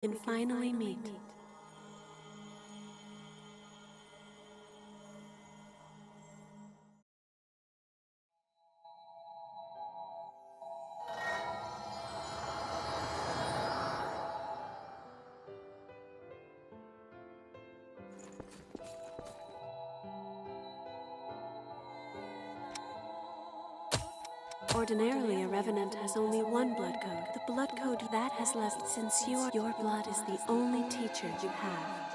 can finally meet. Ordinarily, a revenant has only one blood code. The blood code that has left since your blood is the only teacher you have.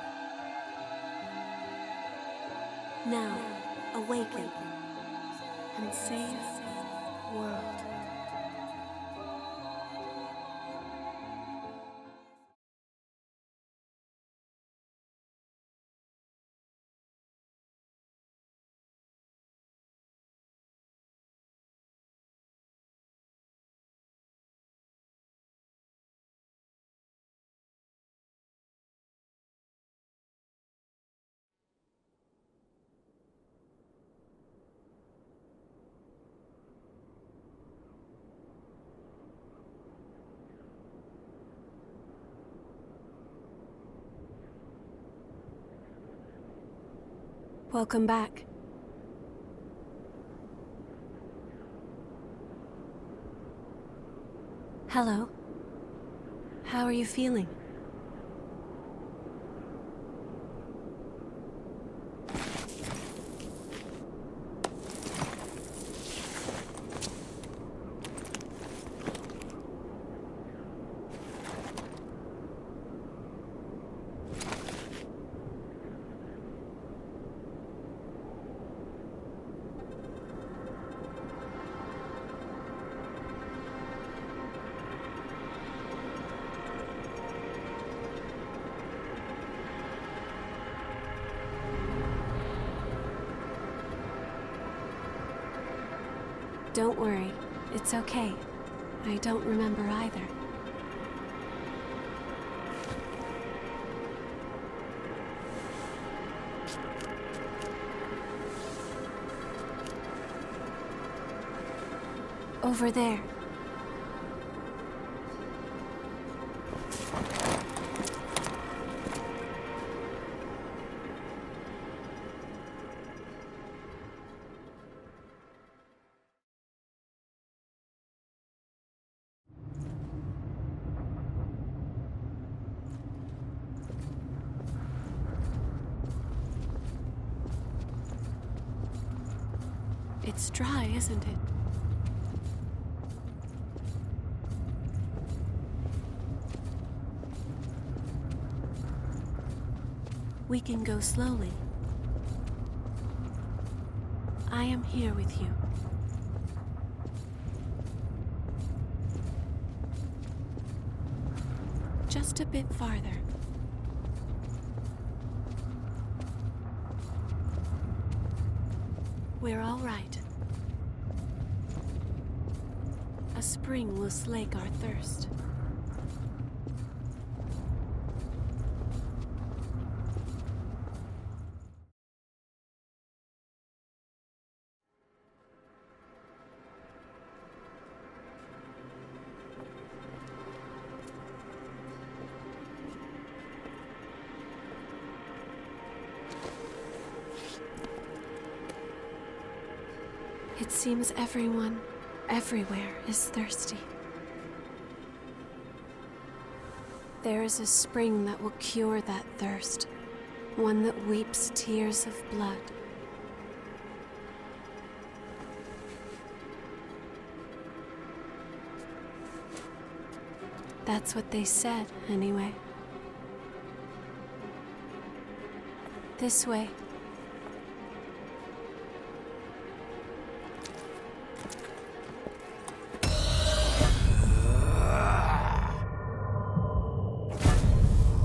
Now, awaken and save the world. Welcome back. Hello. How are you feeling? Don't worry, it's okay. I don't remember either. Over there. It's dry, isn't it? We can go slowly. I am here with you. Just a bit farther. We're all right. A spring will slake our thirst. It seems everyone, everywhere, is thirsty. There is a spring that will cure that thirst, one that weeps tears of blood. That's what they said, anyway. This way.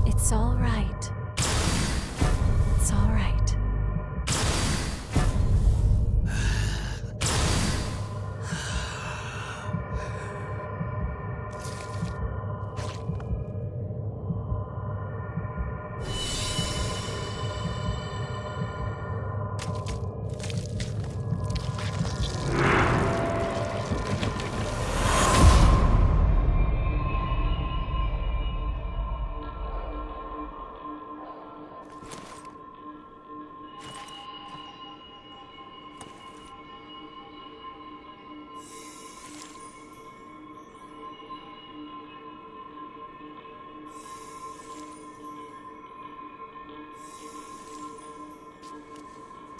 It's all right. It's all right.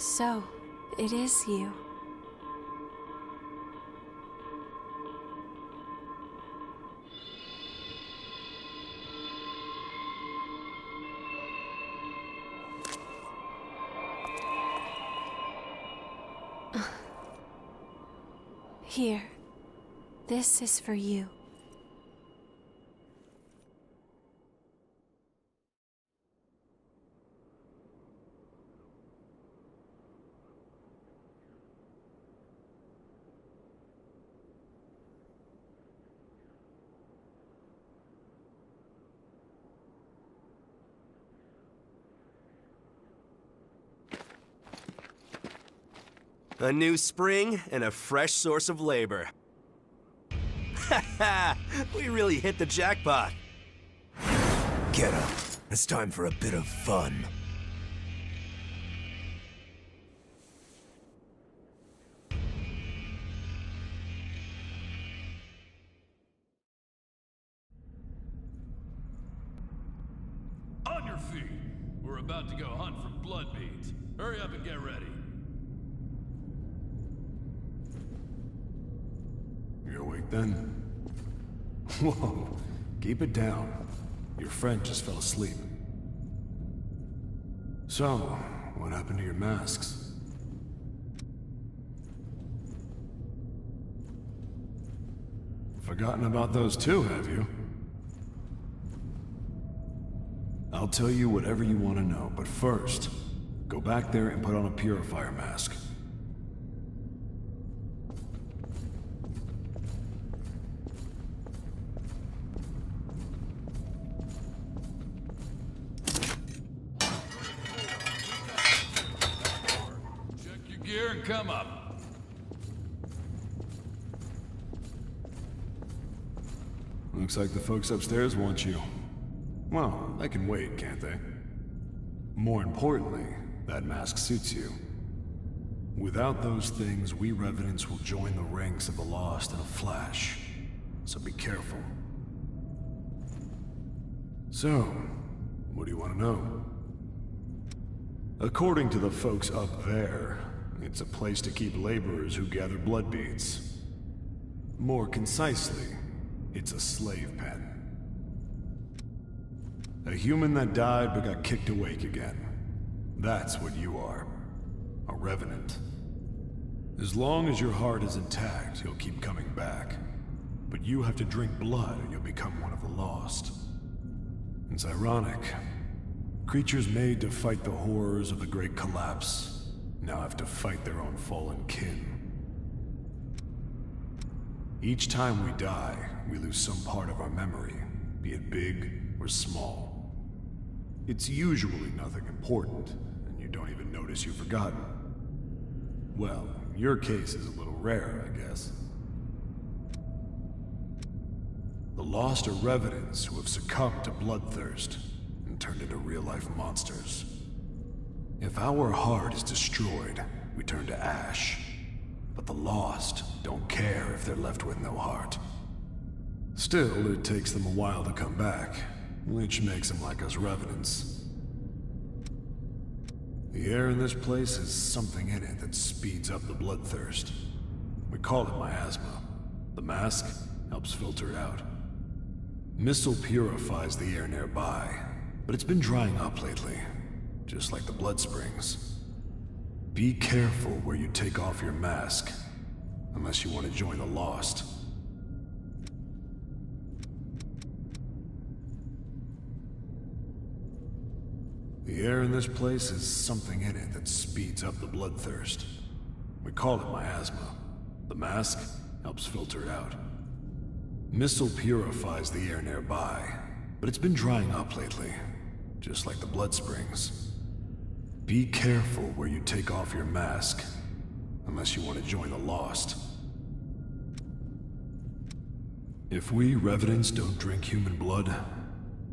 So, it is you. Here. This is for you. A new spring and a fresh source of labor. Ha ha! We really hit the jackpot. Get up. It's time for a bit of fun. On your feet. We're about to go hunt for blood beads. Hurry up and get ready. You're awake then? Whoa, keep it down. Your friend just fell asleep. So, what happened to your masks? Forgotten about those too, have you? I'll tell you whatever you want to know, but first, go back there and put on a purifier mask. Gear and come up. Looks like the folks upstairs want you. Well, they can wait, can't they? More importantly, that mask suits you. Without those things, we Revenants will join the ranks of the Lost in a flash. So be careful. So, what do you want to know? According to the folks up there, it's a place to keep laborers who gather blood beads. More concisely, it's a slave pen. A human that died but got kicked awake again. That's what you are. A Revenant. As long as your heart is intact, you'll keep coming back. But you have to drink blood and you'll become one of the Lost. It's ironic. Creatures made to fight the horrors of the Great Collapse now have to fight their own fallen kin. Each time we die, we lose some part of our memory, be it big or small. It's usually nothing important, and you don't even notice you've forgotten. Well, your case is a little rare, I guess. The Lost are Revenants who have succumbed to bloodthirst and turned into real-life monsters. If our heart is destroyed, we turn to ash. But the Lost don't care if they're left with no heart. Still, it takes them a while to come back, which makes them like us Revenants. The air in this place has something in it that speeds up the bloodthirst. We call it miasma. The mask helps filter it out. Missile purifies the air nearby, but it's been drying up lately. Just like the blood springs. Be careful where you take off your mask, unless you want to join the Lost. The air in this place has something in it that speeds up the bloodthirst. We call it miasma. The mask helps filter it out. Missile purifies the air nearby, but it's been drying up lately, just like the blood springs. Be careful where you take off your mask, unless you want to join the Lost. If we Revenants don't drink human blood,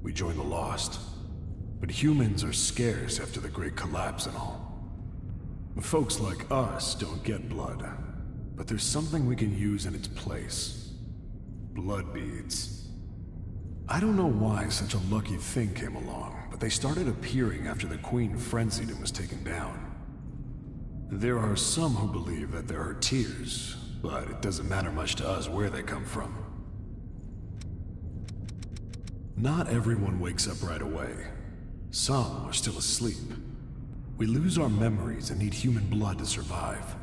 we join the Lost. But humans are scarce after the Great Collapse and all. Folks like us don't get blood, but there's something we can use in its place. Blood beads. I don't know why such a lucky thing came along, but they started appearing after the Queen frenzied and was taken down. There are some who believe that there are tiers, but it doesn't matter much to us where they come from. Not everyone wakes up right away. Some are still asleep. We lose our memories and need human blood to survive.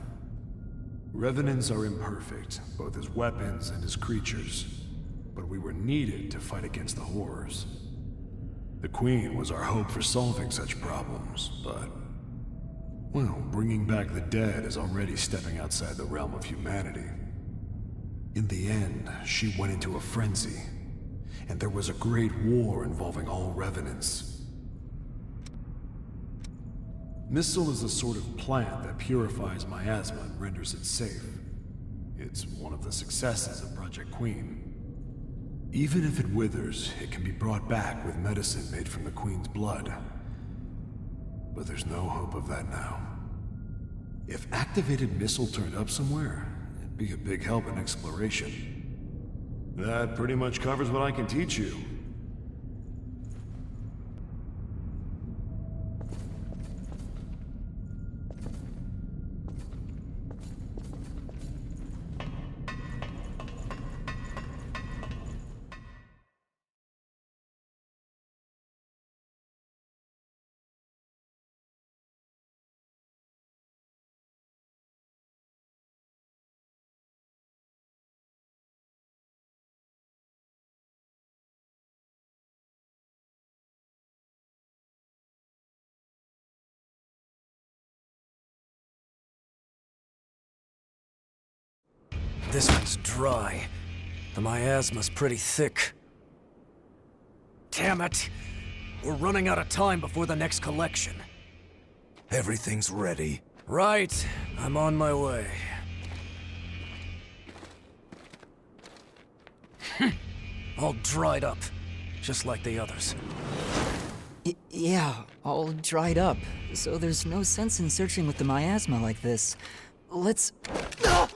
Revenants are imperfect, both as weapons and as creatures, but we were needed to fight against the horrors. The Queen was our hope for solving such problems, but... well, bringing back the dead is already stepping outside the realm of humanity. In the end, she went into a frenzy, and there was a great war involving all Revenants. Missile is a sort of plant that purifies miasma and renders it safe. It's one of the successes of Project Queen. Even if it withers, it can be brought back with medicine made from the Queen's blood. But there's no hope of that now. If activated missile turned up somewhere, it'd be a big help in exploration. That pretty much covers what I can teach you. This one's dry. The miasma's pretty thick. Damn it! We're running out of time before the next collection. Everything's ready. Right. I'm on my way. All dried up. Just like the others. Yeah, all dried up. So there's no sense in searching with the miasma like this. Let's... Ah!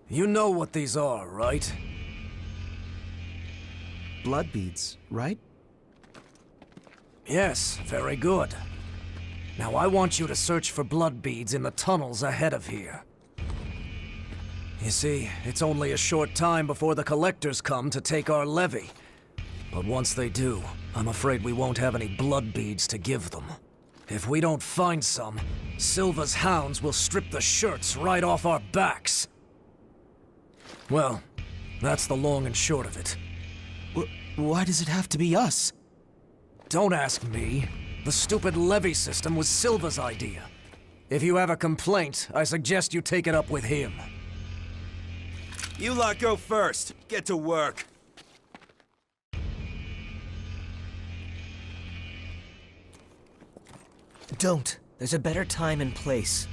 You know what these are, right? Blood beads, right? Yes, very good. Now I want you to search for blood beads in the tunnels ahead of here. You see, it's only a short time before the collectors come to take our levy. But once they do, I'm afraid we won't have any blood beads to give them. If we don't find some, Silva's hounds will strip the shirts right off our backs. Well, that's the long and short of it. Why does it have to be us? Don't ask me. The stupid levy system was Silva's idea. If you have a complaint, I suggest you take it up with him. You lot go first. Get to work. Don't. There's a better time and place.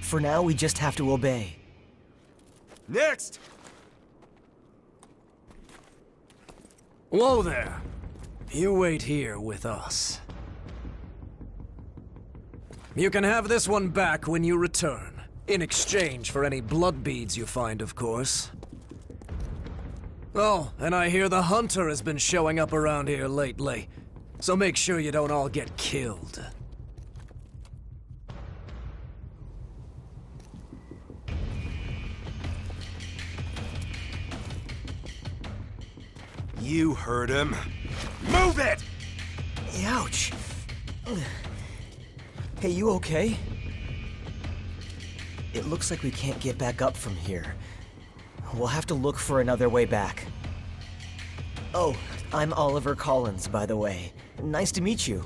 For now, we just have to obey. Next! Whoa there. You wait here with us. You can have this one back when you return. In exchange for any blood beads you find, of course. Oh, and I hear the hunter has been showing up around here lately. So make sure you don't all get killed. You heard him. Move it! Ouch! Hey, you okay? It looks like we can't get back up from here. We'll have to look for another way back. Oh, I'm Oliver Collins, by the way. Nice to meet you.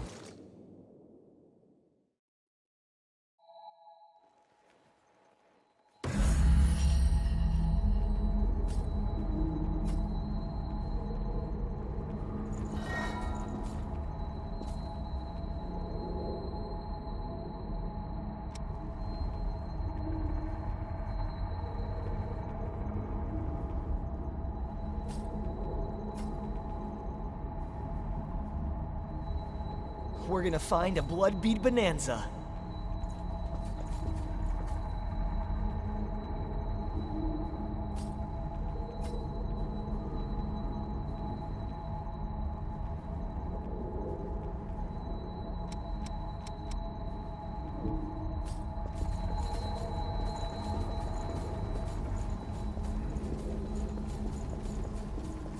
We're gonna find a blood bead bonanza.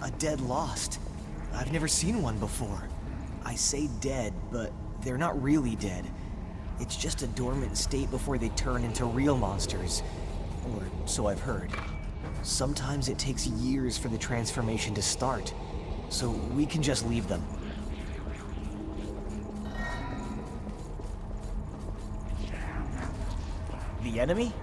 A dead lost. I've never seen one before. I say dead, but they're not really dead. It's just a dormant state before they turn into real monsters. Or so I've heard. Sometimes it takes years for the transformation to start, so we can just leave them. The enemy?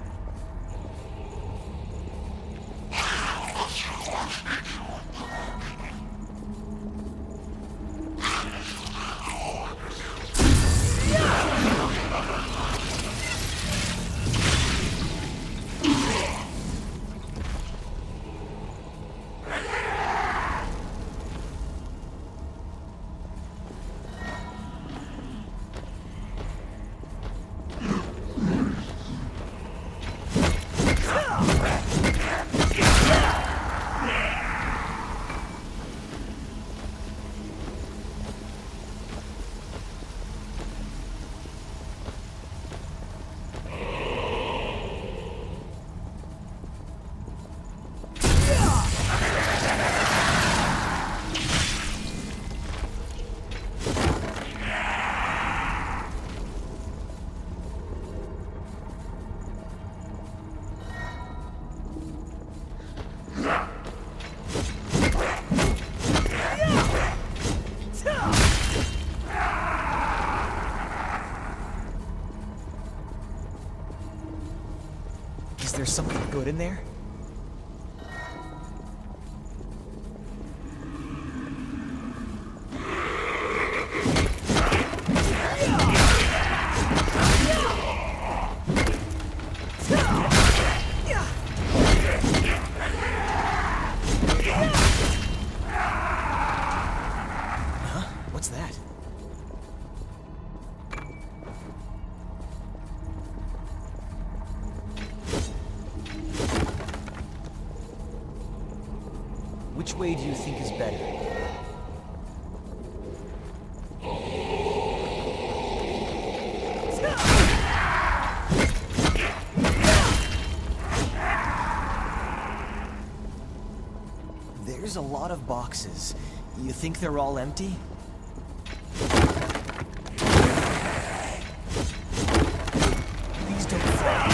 Is there something good in there? Huh? What's that? Which way do you think is better? There's a lot of boxes. You think they're all empty? Please don't fall.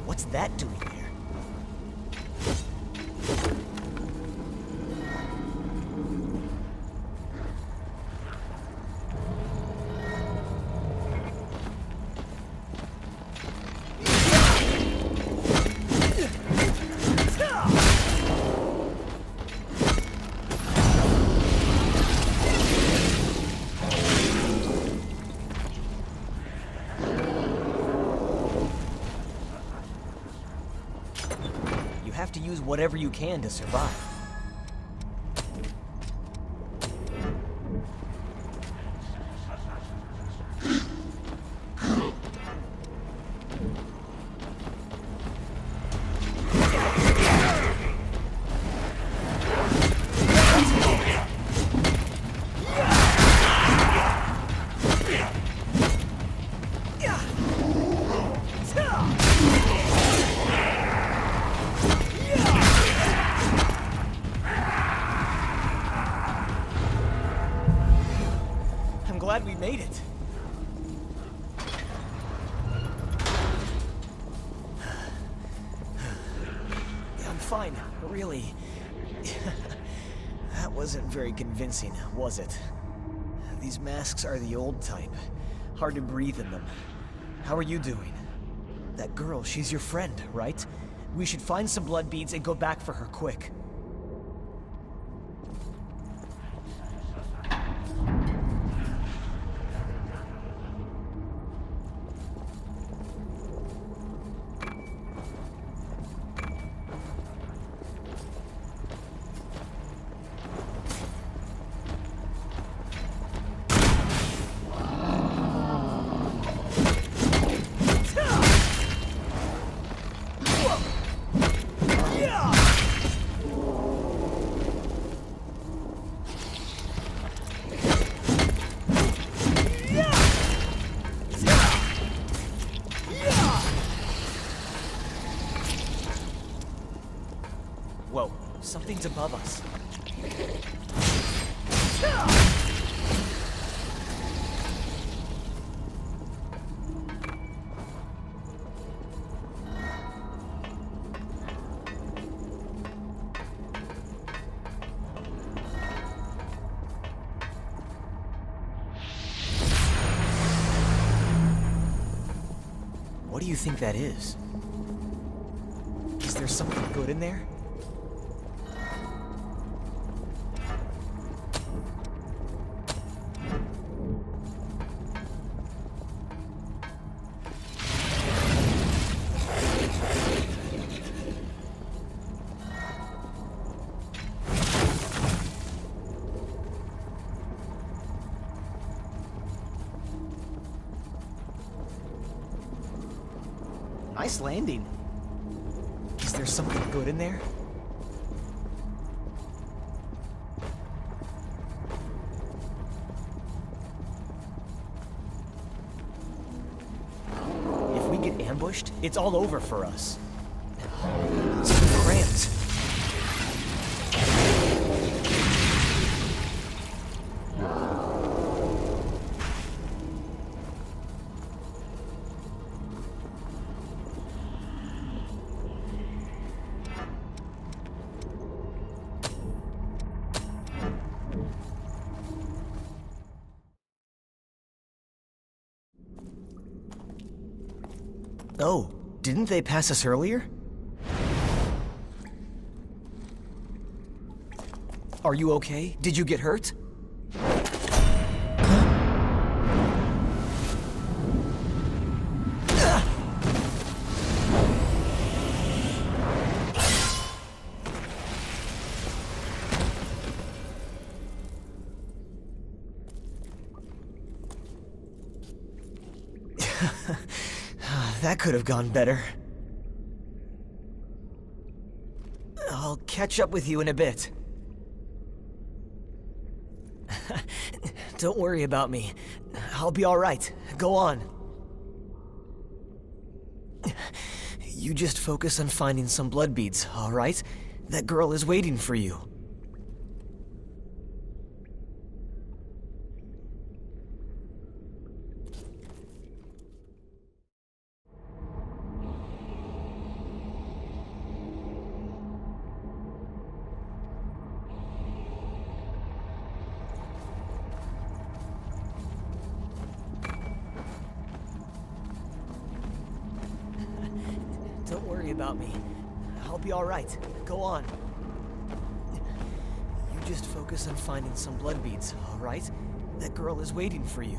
What's that doing there? You have to use whatever you can to survive. I'm glad we made it. I'm fine, really. That wasn't very convincing, was it? These masks are the old type. Hard to breathe in them. How are you doing? That girl, she's your friend, right? We should find some blood beads and go back for her quick. Something's above us. What do you think that is? Is there something good in there? Nice landing. Is there something good in there? If we get ambushed, it's all over for us. It's too cramped. Oh, didn't they pass us earlier? Are you okay? Did you get hurt? That could have gone better. I'll catch up with you in a bit. Don't worry about me. I'll be all right. Go on. You just focus on finding some blood beads, all right? That girl is waiting for you. Don't worry about me. I'll be all right. Go on. You just focus on finding some blood beads, all right? That girl is waiting for you.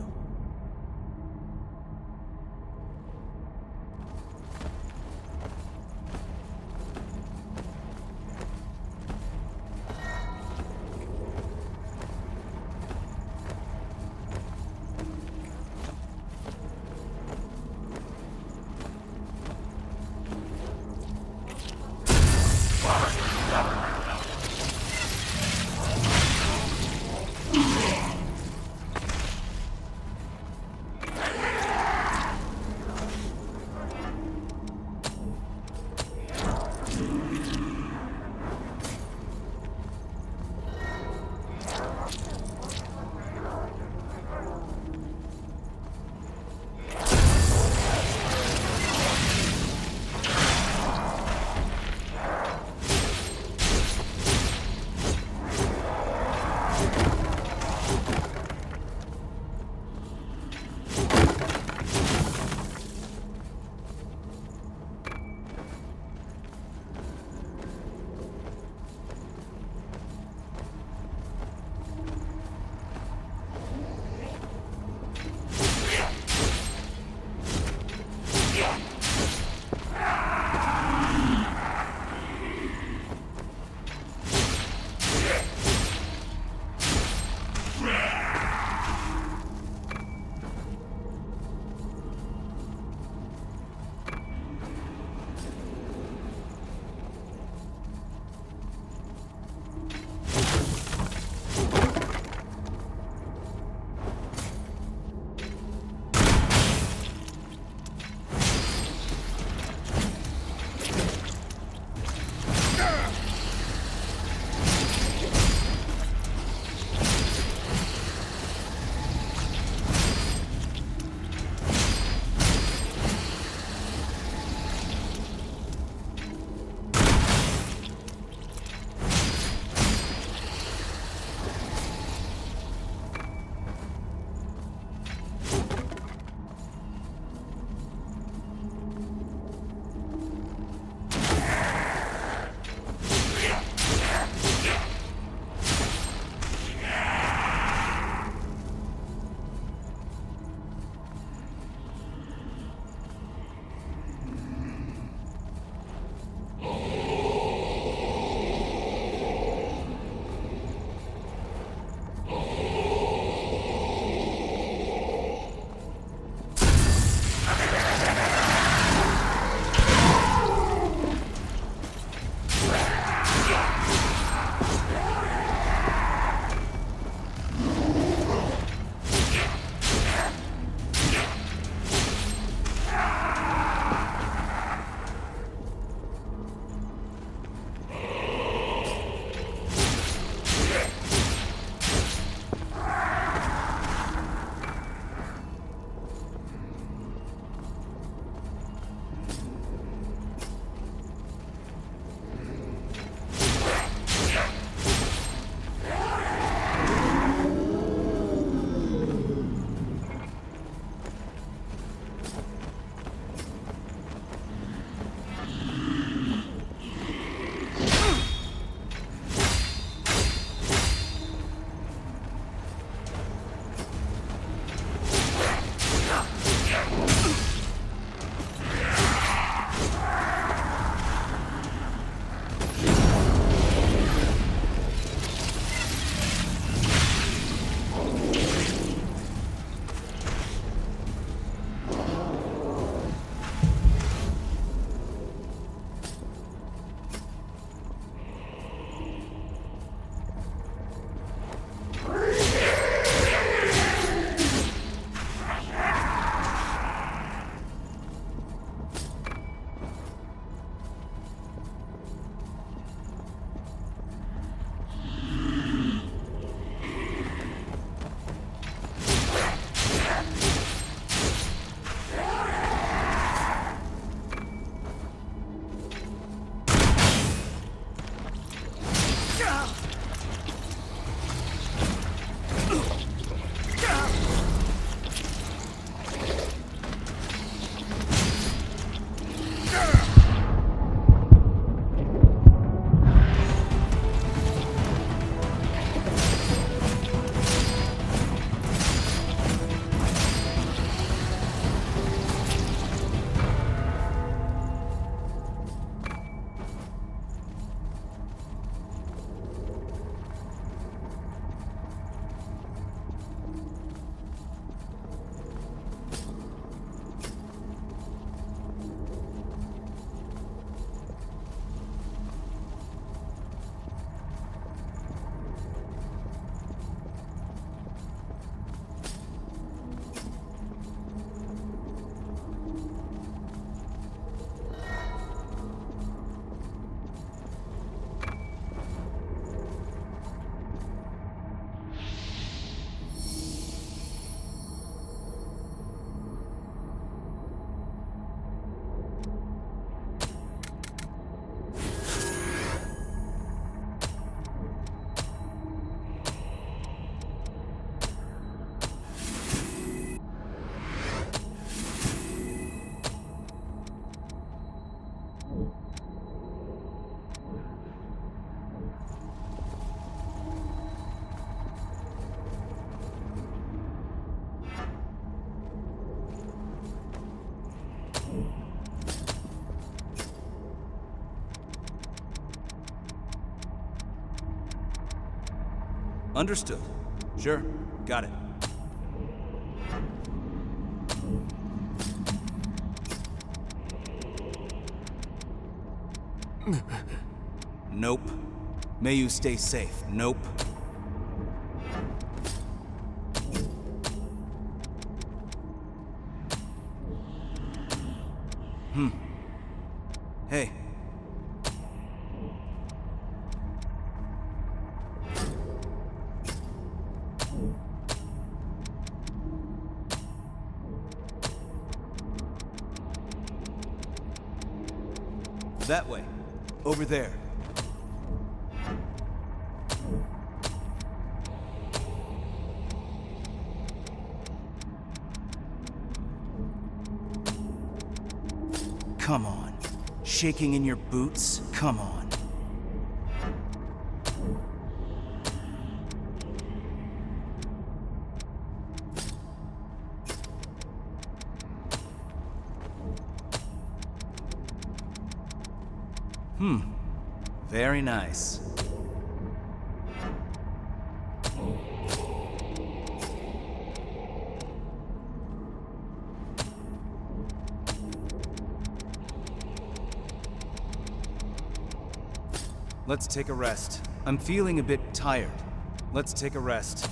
Understood. Sure, got it. Nope. May you stay safe. Nope. Hey. That way. Over there. Come on. Shaking in your boots? Come on. Very nice. Let's take a rest. I'm feeling a bit tired. Let's take a rest.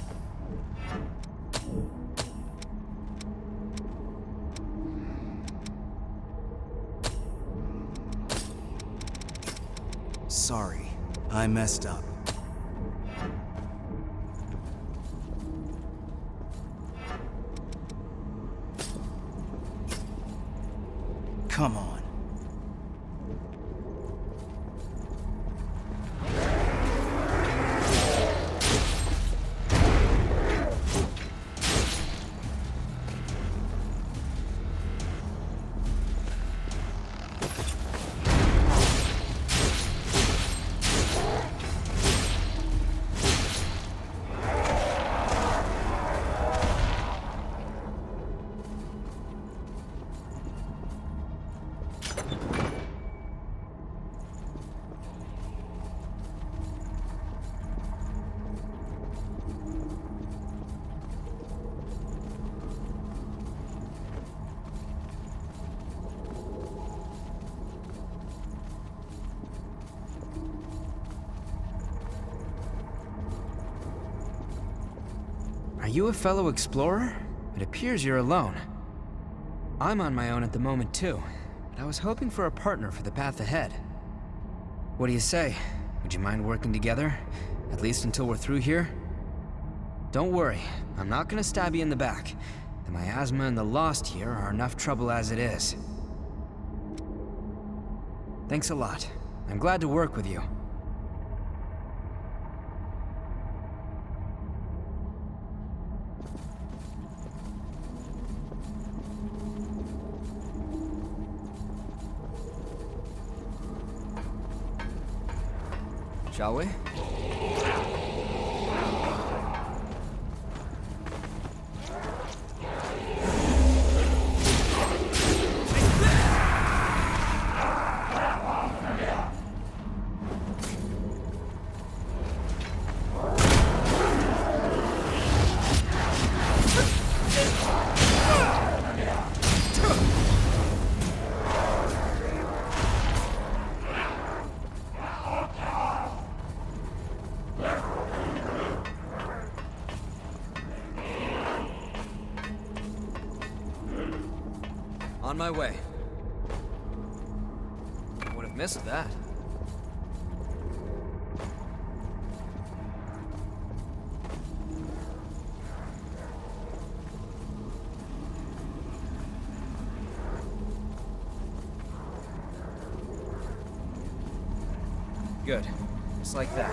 Sorry, I messed up. Come on. Are you a fellow explorer? It appears you're alone. I'm on my own at the moment too, but I was hoping for a partner for the path ahead. What do you say? Would you mind working together? At least until we're through here? Don't worry, I'm not gonna stab you in the back. The miasma and the Lost here are enough trouble as it is. Thanks a lot. I'm glad to work with you. Shall we? On my way. I would have missed that. Good. Just like that.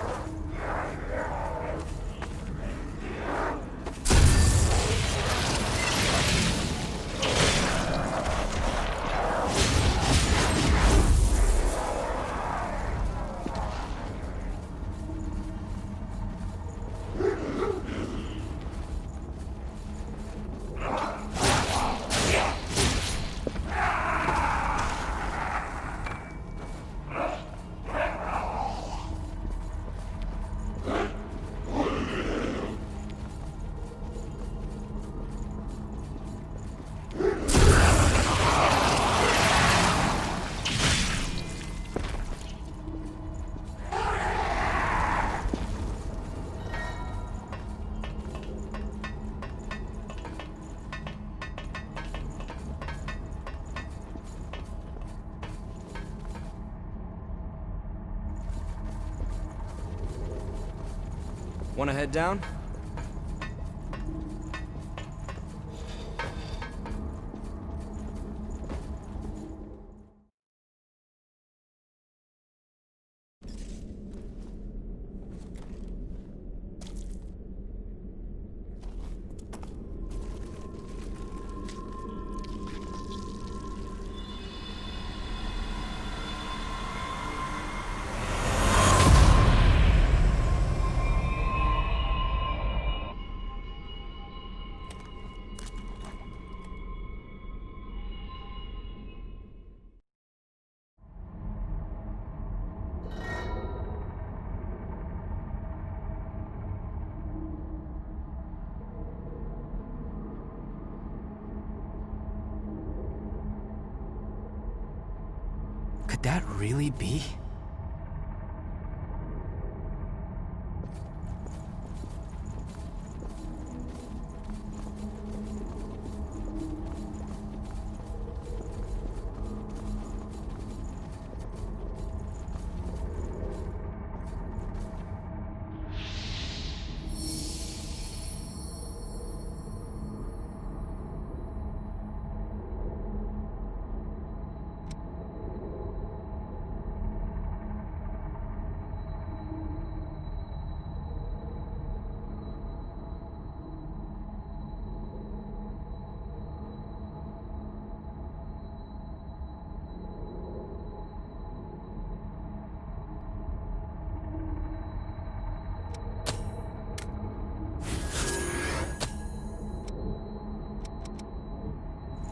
Wanna head down? Could that really be?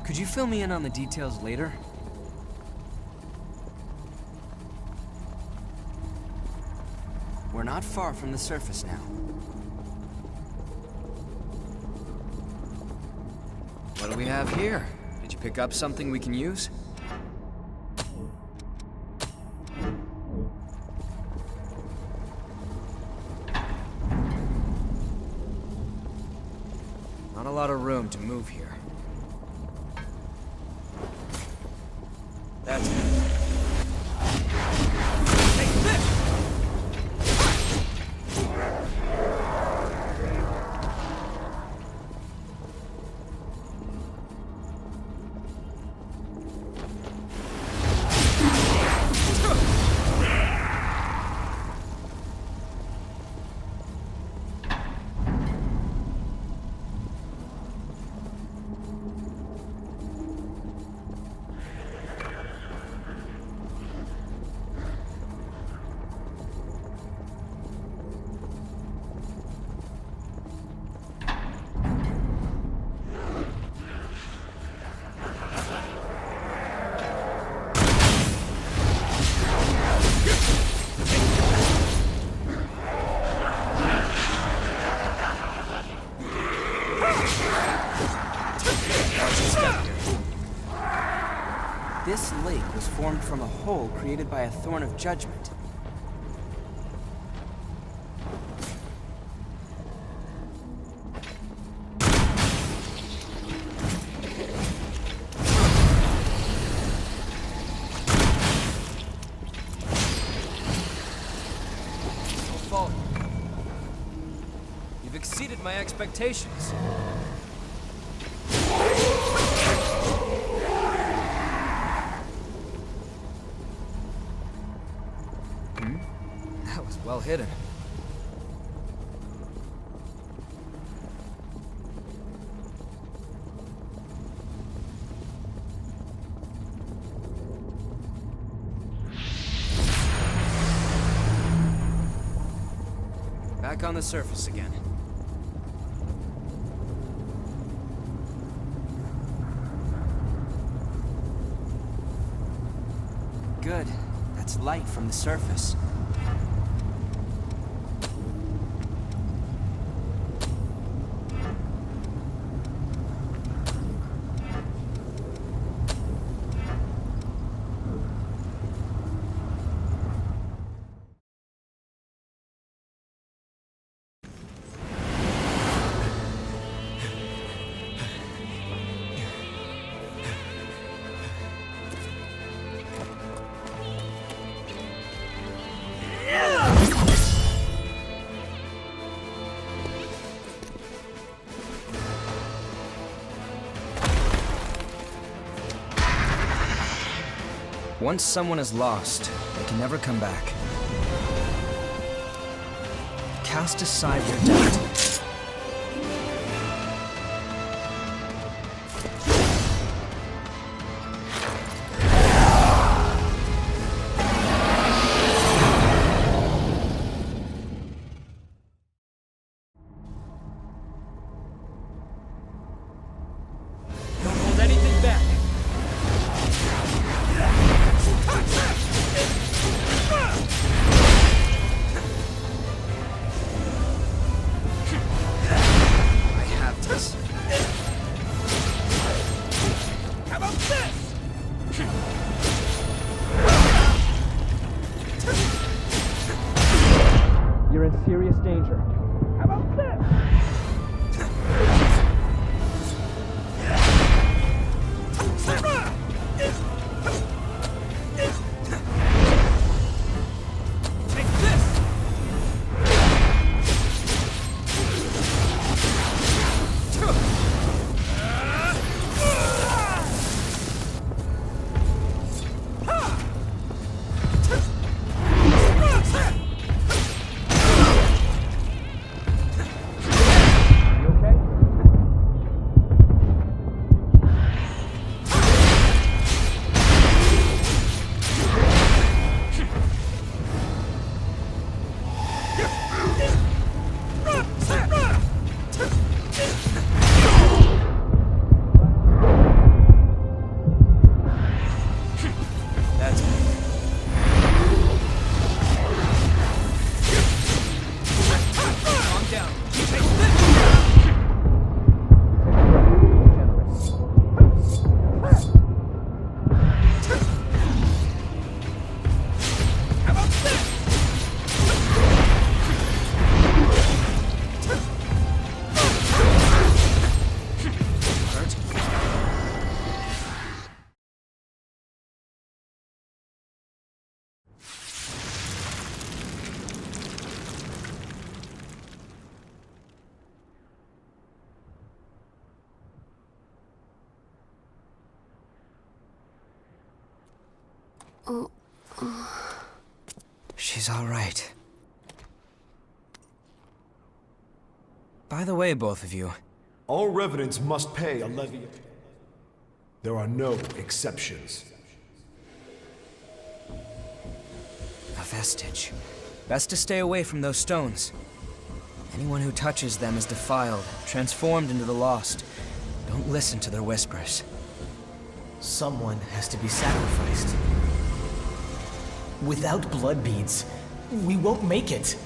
Could you fill me in on the details later? We're not far from the surface now. What do we have here? Did you pick up something we can use? Not a lot of room to move here. That's it. Take this! This lake was formed from a hole created by a thorn of judgment. Don't fall. You've exceeded my expectations. That was well hidden. Back on the surface again. Good. That's light from the surface. Once someone is lost, they can never come back. Cast aside your doubt. Don't hold anything back. I have this. How about this? You're in serious danger. How about this? Take this! You okay? That's me. Calm down. Take this! How about this? Hurt? She's all right. By the way, both of you, All revenants must pay a levy. There are no exceptions. a vestige. Best to stay away from those stones. Anyone who touches them is defiled, transformed into the lost. Don't listen to their whispers. Someone has to be sacrificed. Without blood beads, we won't make it.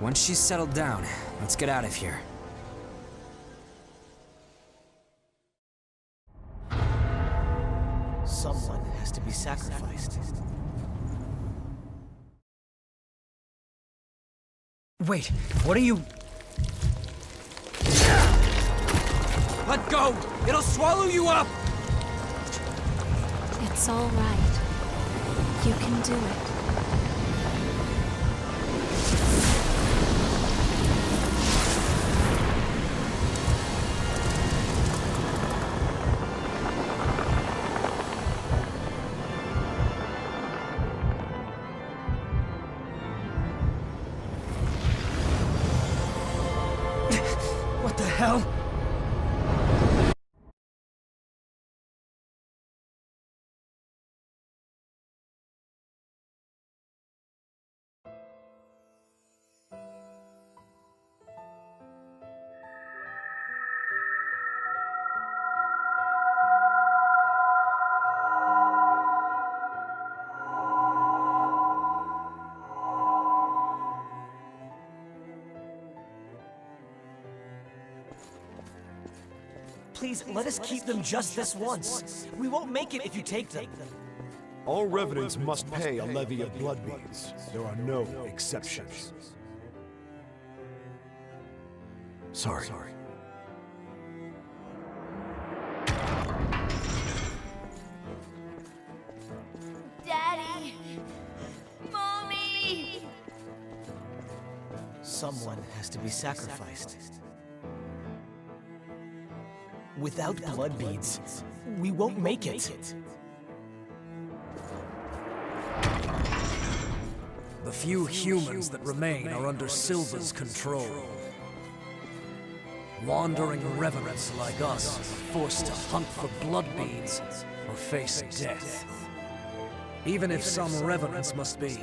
Once she's settled down, let's get out of here. Someone has to be sacrificed. Wait, what are you... Let go! It'll swallow you up! It's all right. You can do it. What the hell? Please, let us keep them just this once. We won't make it if you take them. All revenants must pay a levy of blood beads. There are no exceptions. Sorry. Daddy! Mommy! Someone has to be sacrificed. Without blood beads, we won't make it. The few humans that remain are under Silva's control. Wandering revenants like us are forced to hunt for blood beads or face death. Even if some revenants must be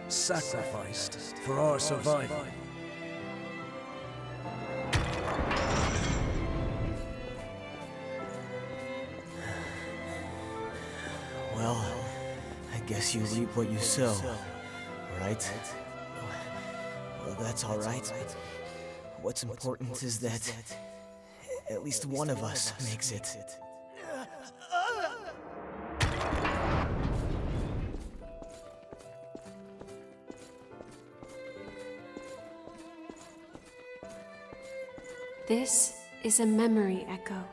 sacrificed for our survival. Well, I guess you reap what you sow, right? Well, that's all right. What's important is that at least one of us makes it. This is a memory echo.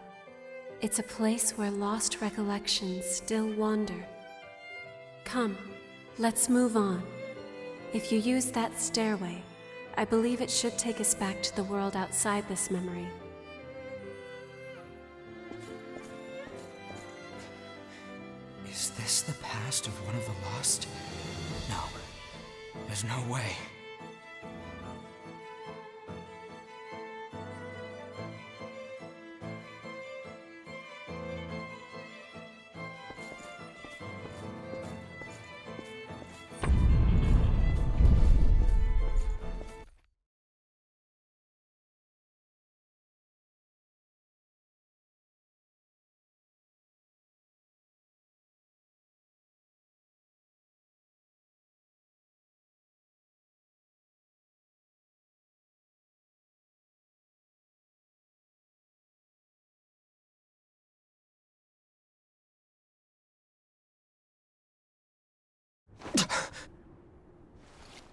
It's a place where lost recollections still wander. Come, let's move on. If you use that stairway, I believe it should take us back to the world outside this memory. Is this the past of one of the lost? No. There's no way.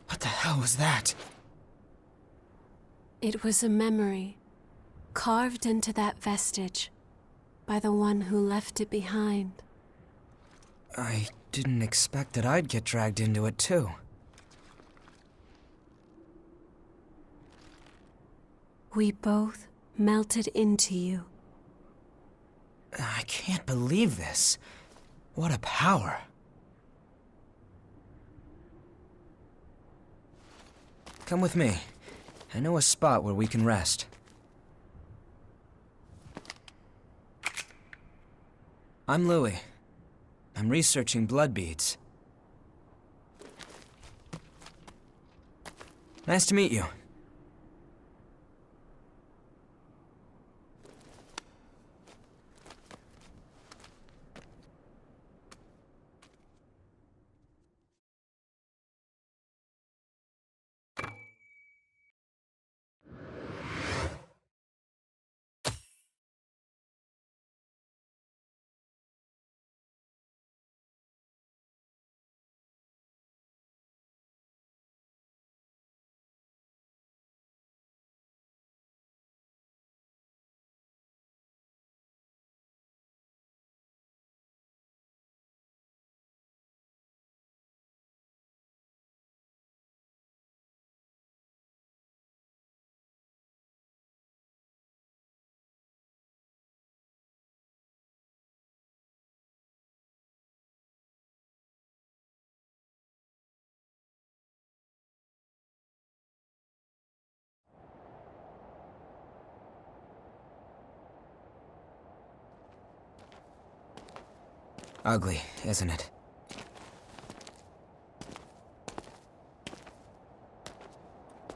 What the hell was that? It was a memory, carved into that vestige by the one who left it behind. I didn't expect that I'd get dragged into it too. We both melted into you. I can't believe this. What a power. Come with me. I know a spot where we can rest. I'm Louis. I'm researching blood beads. Nice to meet you. Ugly, isn't it?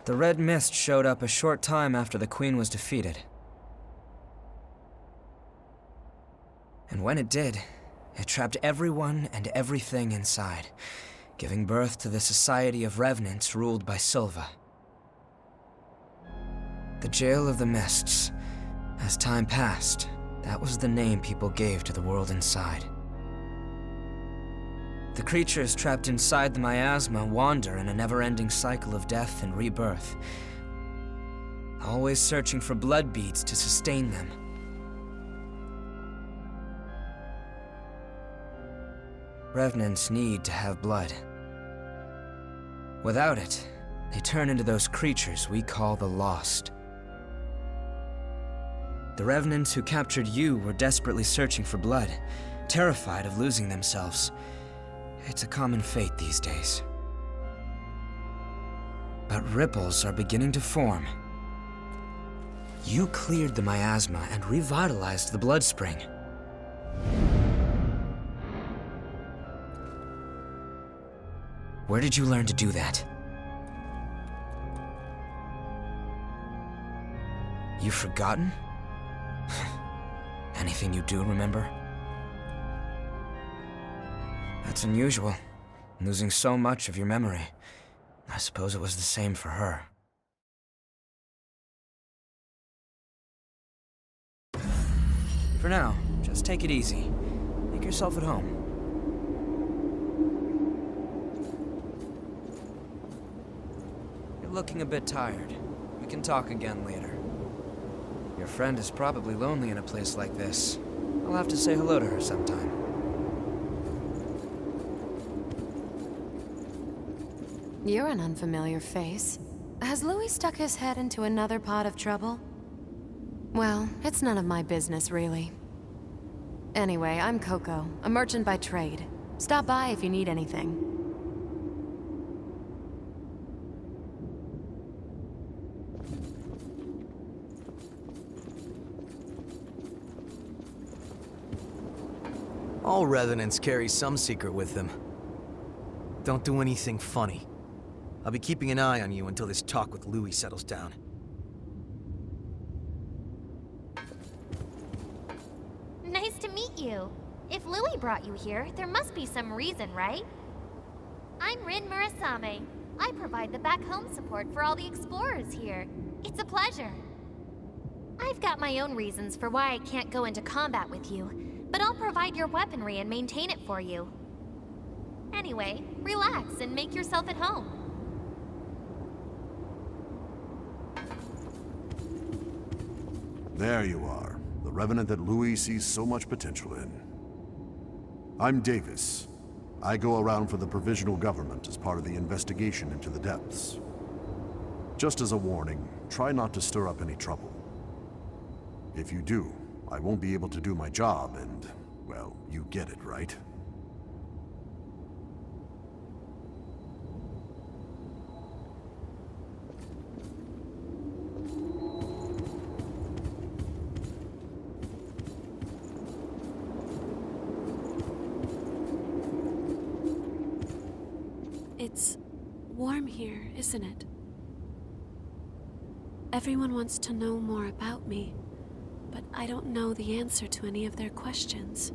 The red mist showed up a short time after the Queen was defeated. And when it did, it trapped everyone and everything inside, giving birth to the Society of Revenants ruled by Silva. The Jail of the Mists. As time passed, that was the name people gave to the world inside. The creatures trapped inside the miasma wander in a never-ending cycle of death and rebirth, always searching for blood beads to sustain them. Revenants need to have blood. Without it, they turn into those creatures we call the Lost. The revenants who captured you were desperately searching for blood, terrified of losing themselves. It's a common fate these days. But ripples are beginning to form. You cleared the miasma and revitalized the blood spring. Where did you learn to do that? You've forgotten? Anything you do remember? That's unusual, losing so much of your memory. I suppose it was the same for her. For now, just take it easy. Make yourself at home. You're looking a bit tired. We can talk again later. Your friend is probably lonely in a place like this. I'll have to say hello to her sometime. You're an unfamiliar face. Has Louis stuck his head into another pot of trouble? Well, it's none of my business, really. Anyway, I'm Coco, a merchant by trade. Stop by if you need anything. All revenants carry some secret with them. Don't do anything funny. I'll be keeping an eye on you until this talk with Louis settles down. Nice to meet you. If Louis brought you here, there must be some reason, right? I'm Rin Murasame. I provide the back home support for all the explorers here. It's a pleasure. I've got my own reasons for why I can't go into combat with you, but I'll provide your weaponry and maintain it for you. Anyway, relax and make yourself at home. There you are, the Revenant that Louis sees so much potential in. I'm Davis. I go around for the Provisional Government as part of the investigation into the depths. Just as a warning, try not to stir up any trouble. If you do, I won't be able to do my job and, well, you get it, right? It's warm here, isn't it? Everyone wants to know more about me, but I don't know the answer to any of their questions.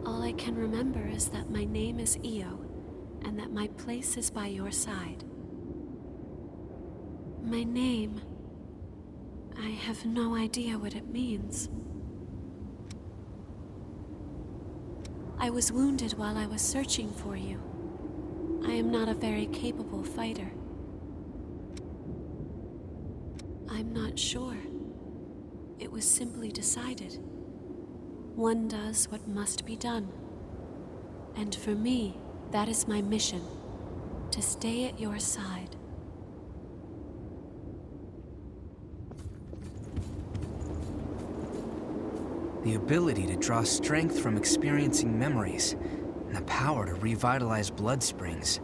All I can remember is that my name is Io, and that my place is by your side. My name... I have no idea what it means. I was wounded while I was searching for you. I am not a very capable fighter. I'm not sure. It was simply decided. One does what must be done. And for me, that is my mission, to stay at your side. The ability to draw strength from experiencing memories, and the power to revitalize blood springs,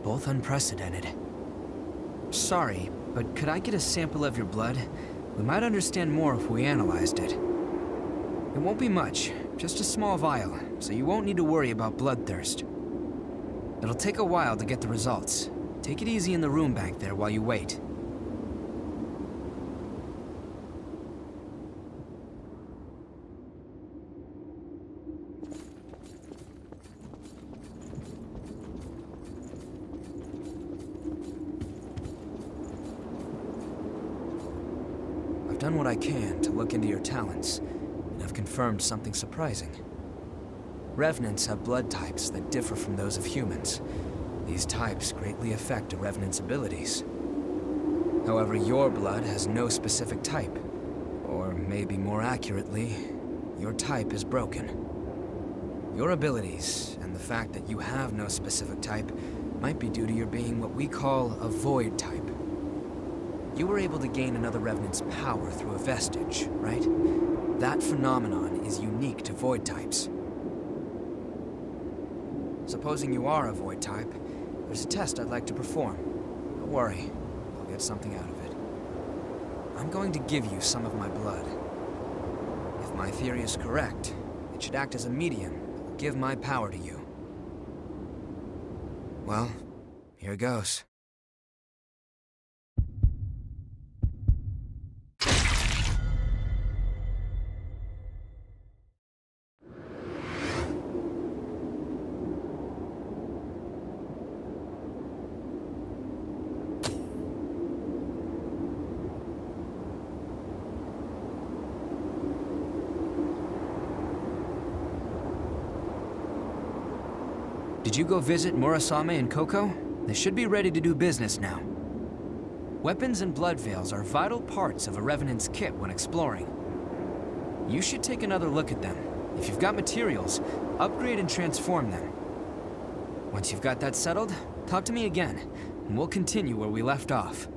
both unprecedented. Sorry, but could I get a sample of your blood? We might understand more if we analyzed it. It won't be much, just a small vial, so you won't need to worry about bloodthirst. It'll take a while to get the results. Take it easy in the room back there while you wait. I've done what I can to look into your talents, and I've confirmed something surprising. Revenants have blood types that differ from those of humans. These types greatly affect a Revenant's abilities. However, your blood has no specific type. Or maybe more accurately, your type is broken. Your abilities, and the fact that you have no specific type, might be due to your being what we call a void type. You were able to gain another Revenant's power through a vestige, right? That phenomenon is unique to Void types. Supposing you are a Void type, there's a test I'd like to perform. Don't worry, I'll get something out of it. I'm going to give you some of my blood. If my theory is correct, it should act as a medium that will give my power to you. Well, here goes. Did you go visit Murasame and Coco? They should be ready to do business now. Weapons and blood veils are vital parts of a Revenant's kit when exploring. You should take another look at them. If you've got materials, upgrade and transform them. Once you've got that settled, talk to me again, and we'll continue where we left off.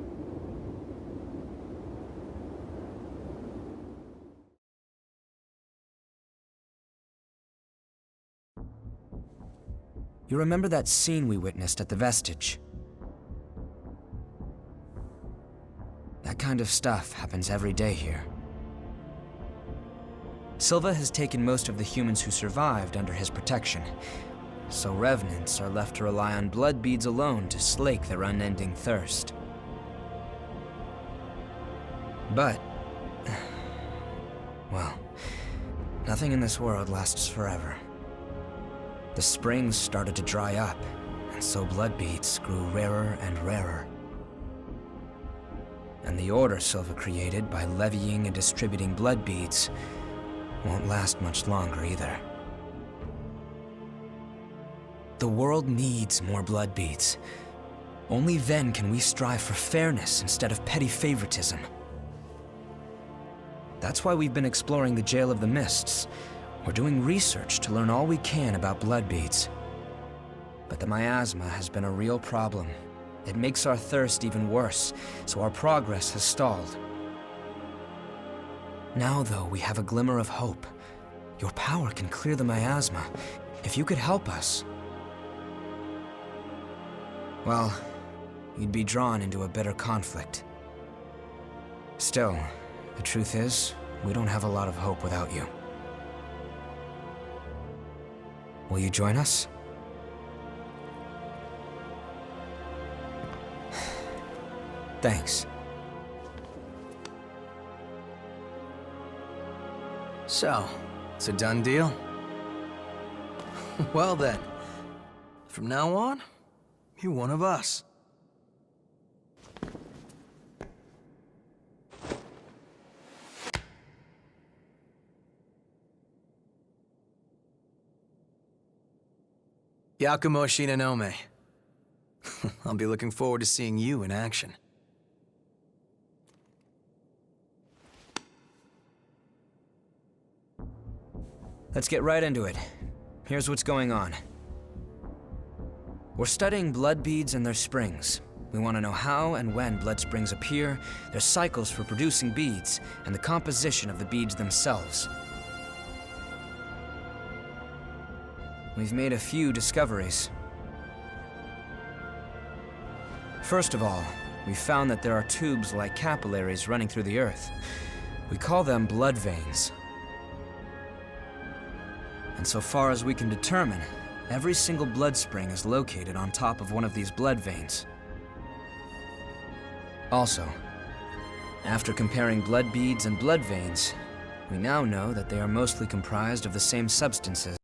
You remember that scene we witnessed at the Vestige? That kind of stuff happens every day here. Silva has taken most of the humans who survived under his protection, so Revenants are left to rely on blood beads alone to slake their unending thirst. But, well, nothing in this world lasts forever. The springs started to dry up, and so blood beads grew rarer and rarer. And the order Silva created by levying and distributing blood beads won't last much longer either. The world needs more blood beads. Only then can we strive for fairness instead of petty favoritism. That's why we've been exploring the Jail of the Mists. We're doing research to learn all we can about blood beads. But the miasma has been a real problem. It makes our thirst even worse, so our progress has stalled. Now, though, we have a glimmer of hope. Your power can clear the miasma. If you could help us... well, you'd be drawn into a bitter conflict. Still, the truth is, we don't have a lot of hope without you. Will you join us? Thanks. So, it's a done deal? Well then, from now on, you're one of us. Yakumo Shinonome. I'll be looking forward to seeing you in action. Let's get right into it. Here's what's going on. We're studying blood beads and their springs. We want to know how and when blood springs appear, their cycles for producing beads, and the composition of the beads themselves. We've made a few discoveries. First of all, we found that there are tubes like capillaries running through the earth. We call them blood veins. And so far as we can determine, every single blood spring is located on top of one of these blood veins. Also, after comparing blood beads and blood veins, we now know that they are mostly comprised of the same substances.